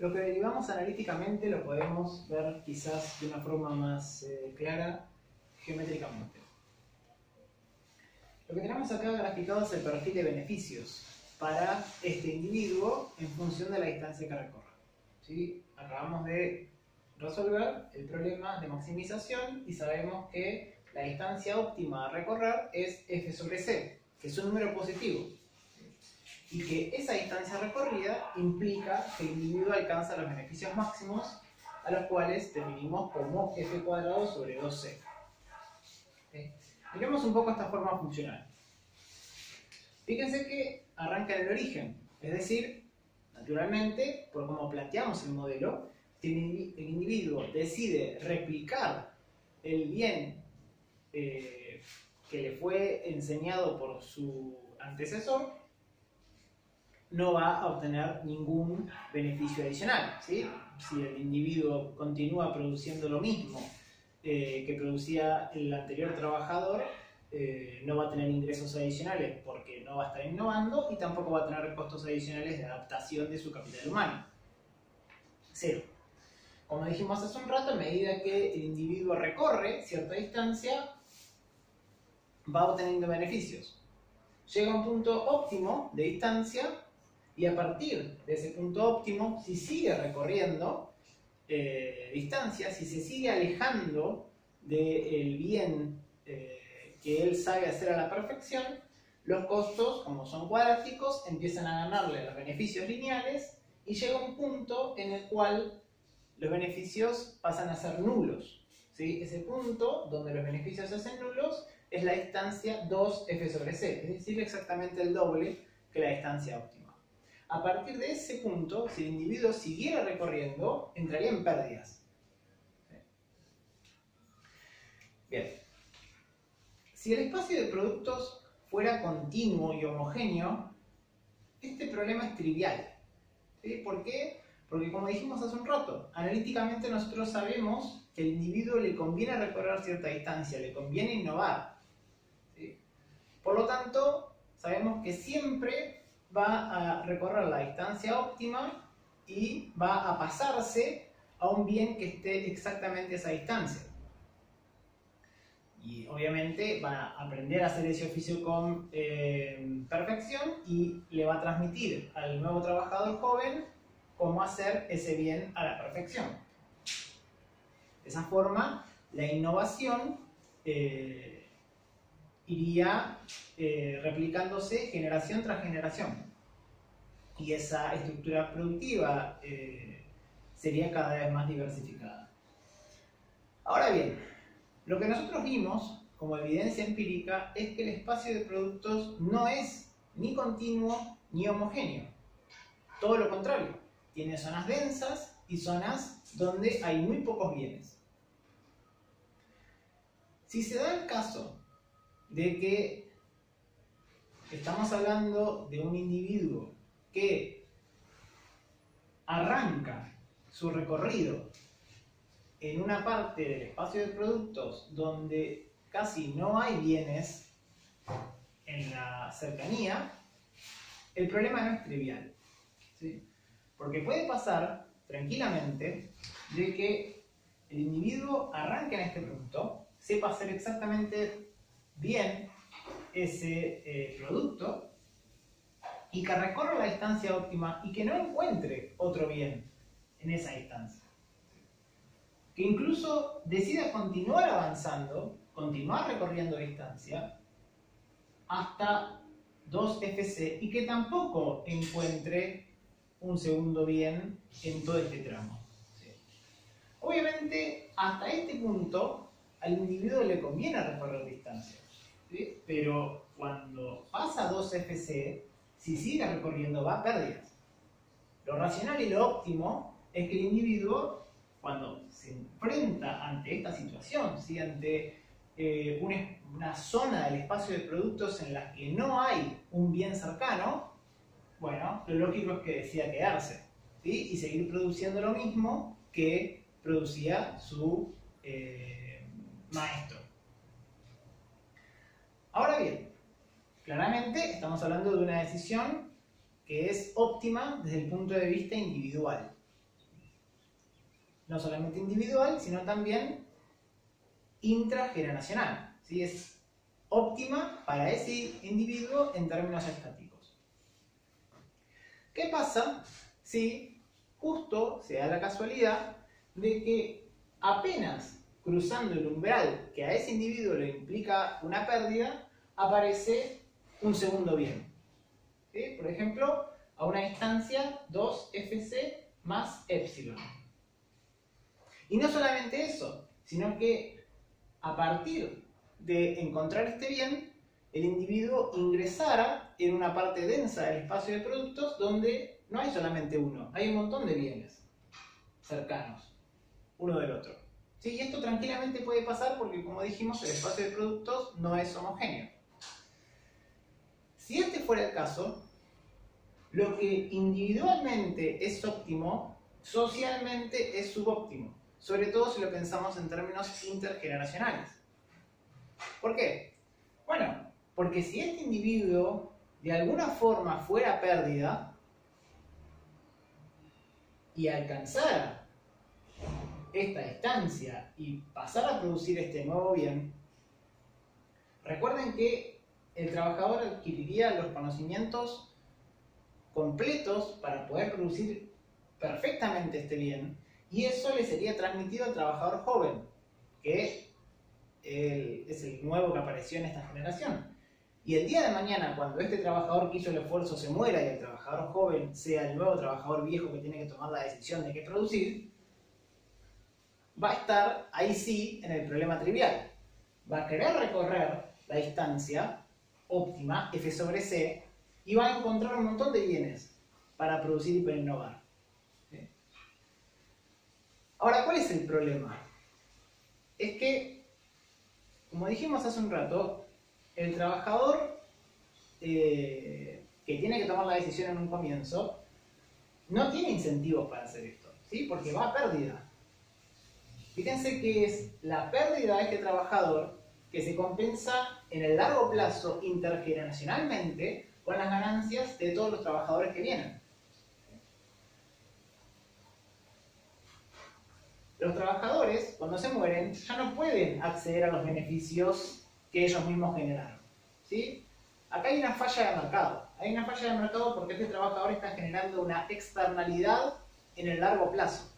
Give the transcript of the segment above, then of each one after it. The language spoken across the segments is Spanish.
Lo que derivamos analíticamente lo podemos ver quizás de una forma más clara geométricamente. Lo que tenemos acá graficado es el perfil de beneficios para este individuo en función de la distancia que recorre. ¿Sí? Acabamos de resolver el problema de maximización y sabemos que la distancia óptima a recorrer es f sobre c, que es un número positivo. Y que esa distancia recorrida implica que el individuo alcanza los beneficios máximos, a los cuales definimos como f cuadrado sobre 2c. ¿Sí? Miremos un poco esta forma funcional. Fíjense que arranca en el origen, es decir, naturalmente, por como planteamos el modelo, si el individuo decide replicar el bien que le fue enseñado por su antecesor, no va a obtener ningún beneficio adicional, ¿sí? Si el individuo continúa produciendo lo mismo que producía el anterior trabajador, no va a tener ingresos adicionales porque no va a estar innovando y tampoco va a tener costos adicionales de adaptación de su capital humano. Cero. Como dijimos hace un rato, a medida que el individuo recorre cierta distancia, va obteniendo beneficios. Llega a un punto óptimo de distancia y a partir de ese punto óptimo, si sigue recorriendo distancia, si se sigue alejando del bien que él sabe hacer a la perfección, los costos, como son cuadráticos, empiezan a ganarle los beneficios lineales y llega un punto en el cual los beneficios pasan a ser nulos. ¿Sí? Ese punto donde los beneficios se hacen nulos es la distancia 2f sobre c, es decir, exactamente el doble que la distancia óptima. A partir de ese punto, si el individuo siguiera recorriendo, entraría en pérdidas. Bien. Si el espacio de productos fuera continuo y homogéneo, este problema es trivial. ¿Sí? ¿Por qué? Porque como dijimos hace un rato, analíticamente nosotros sabemos que al individuo le conviene recorrer cierta distancia, le conviene innovar. ¿Sí? Por lo tanto, sabemos que siempre va a recorrer la distancia óptima y va a pasarse a un bien que esté exactamente a esa distancia. Y obviamente va a aprender a hacer ese oficio con perfección y le va a transmitir al nuevo trabajador joven cómo hacer ese bien a la perfección. De esa forma, la innovación iría replicándose generación tras generación. Y esa estructura productiva sería cada vez más diversificada. Ahora bien, lo que nosotros vimos como evidencia empírica es que el espacio de productos no es ni continuo ni homogéneo. Todo lo contrario, tiene zonas densas y zonas donde hay muy pocos bienes. Si se da el caso de que estamos hablando de un individuo que arranca su recorrido en una parte del espacio de productos donde casi no hay bienes en la cercanía, el problema no es trivial. ¿Sí? Porque puede pasar tranquilamente de que el individuo arranque en este punto, sepa hacer exactamente bien ese producto y que recorra la distancia óptima y que no encuentre otro bien en esa distancia. Que incluso decida continuar avanzando, continuar recorriendo distancia hasta 2fc y que tampoco encuentre un segundo bien en todo este tramo. ¿Sí? Obviamente, hasta este punto, al individuo le conviene recorrer distancia. ¿Sí? Pero cuando pasa 2fc, si sigue recorriendo va a pérdidas. Lo racional y lo óptimo es que el individuo, cuando se enfrenta ante esta situación, ¿sí? Ante una zona del espacio de productos en la que no hay un bien cercano, bueno, lo lógico es que decida quedarse, ¿sí? Y seguir produciendo lo mismo que producía su maestro. Ahora bien, claramente estamos hablando de una decisión que es óptima desde el punto de vista individual. no solamente individual, sino también intrageneracional. ¿Sí? Es óptima para ese individuo en términos estáticos. ¿Qué pasa si justo se da la casualidad de que apenas cruzando el umbral que a ese individuo le implica una pérdida, aparece un segundo bien? ¿Sí? Por ejemplo, a una distancia 2fc más epsilon. Y no solamente eso, sino que a partir de encontrar este bien, el individuo ingresara en una parte densa del espacio de productos donde no hay solamente uno, hay un montón de bienes cercanos, uno del otro. ¿Sí? Y esto tranquilamente puede pasar porque, como dijimos, el espacio de productos no es homogéneo. Si este fuera el caso, lo que individualmente es óptimo, socialmente es subóptimo, sobre todo si lo pensamos en términos intergeneracionales. ¿Por qué? Bueno, porque si este individuo de alguna forma fuera pérdida y alcanzara esta distancia y pasara a producir este nuevo bien, recuerden que el trabajador adquiriría los conocimientos completos para poder producir perfectamente este bien, y eso le sería transmitido al trabajador joven, que es el nuevo que apareció en esta generación. Y el día de mañana, cuando este trabajador que hizo el esfuerzo se muera y el trabajador joven sea el nuevo trabajador viejo que tiene que tomar la decisión de qué producir, va a estar ahí sí en el problema trivial. Va a querer recorrer la distancia óptima, F sobre C, y va a encontrar un montón de bienes para producir y para innovar. ¿Sí? Ahora, ¿cuál es el problema? Es que, como dijimos hace un rato, el trabajador que tiene que tomar la decisión en un comienzo no tiene incentivos para hacer esto, ¿sí? Porque va a pérdida. Fíjense que es la pérdida de este trabajador que se compensa en el largo plazo intergeneracionalmente con las ganancias de todos los trabajadores que vienen. Los trabajadores, cuando se mueren, ya no pueden acceder a los beneficios que ellos mismos generaron. ¿Sí? Acá hay una falla de mercado. Hay una falla de mercado porque este trabajador está generando una externalidad en el largo plazo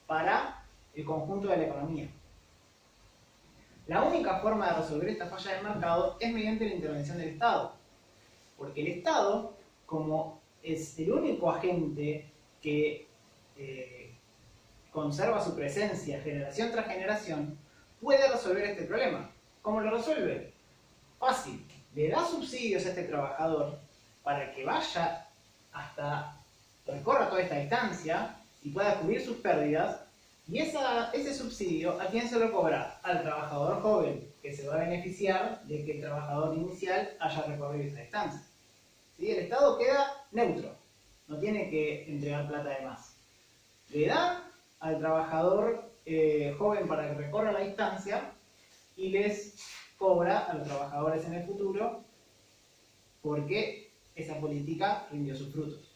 para el conjunto de la economía. La única forma de resolver esta falla de mercado es mediante la intervención del Estado. Porque el Estado, como es el único agente que conserva su presencia generación tras generación, puede resolver este problema. ¿Cómo lo resuelve? Fácil. Le da subsidios a este trabajador para que vaya recorra toda esta distancia y pueda cubrir sus pérdidas. Y ese subsidio, ¿a quién se lo cobra? Al trabajador joven, que se va a beneficiar de que el trabajador inicial haya recorrido esa distancia. ¿Sí? El Estado queda neutro, no tiene que entregar plata de más. Le da al trabajador joven para que recorra la distancia y les cobra a los trabajadores en el futuro porque esa política rindió sus frutos.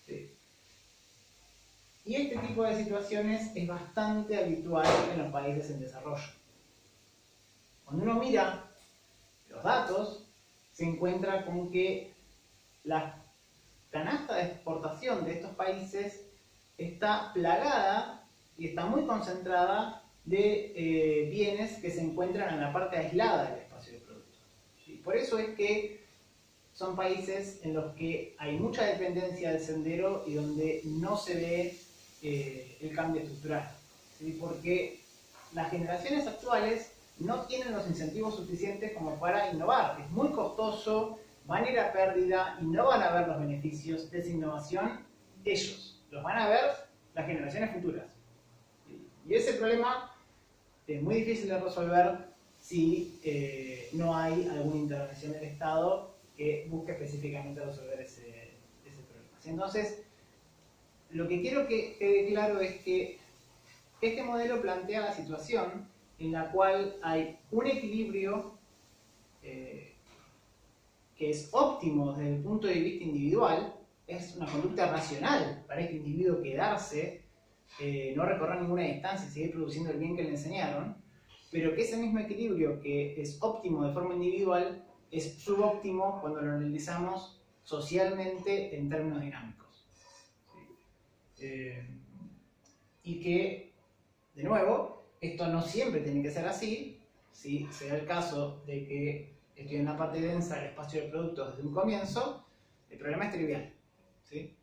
¿Sí? Y este tipo de situaciones es bastante habitual en los países en desarrollo. Cuando uno mira los datos, se encuentra con que la canasta de exportación de estos países está plagada y está muy concentrada de bienes que se encuentran en la parte aislada del espacio de productos. ¿Sí? Por eso es que son países en los que hay mucha dependencia del sendero y donde no se ve el cambio estructural. ¿Sí? Porque las generaciones actuales no tienen los incentivos suficientes como para innovar. Es muy costoso, van a ir a pérdida y no van a ver los beneficios de esa innovación ellos. Los van a ver las generaciones futuras. Y ese problema es muy difícil de resolver si no hay alguna intervención del Estado que busque específicamente resolver ese problema. Entonces, lo que quiero que quede claro es que este modelo plantea la situación en la cual hay un equilibrio que es óptimo desde el punto de vista individual, es una conducta racional para este individuo quedarse no recorrer ninguna distancia y seguir produciendo el bien que le enseñaron, pero que ese mismo equilibrio que es óptimo de forma individual es subóptimo cuando lo analizamos socialmente en términos dinámicos. ¿Sí? Y que, de nuevo, esto no siempre tiene que ser así. Si se da el caso de que estoy en la parte densa del espacio de productos desde un comienzo, el problema es trivial. ¿Sí?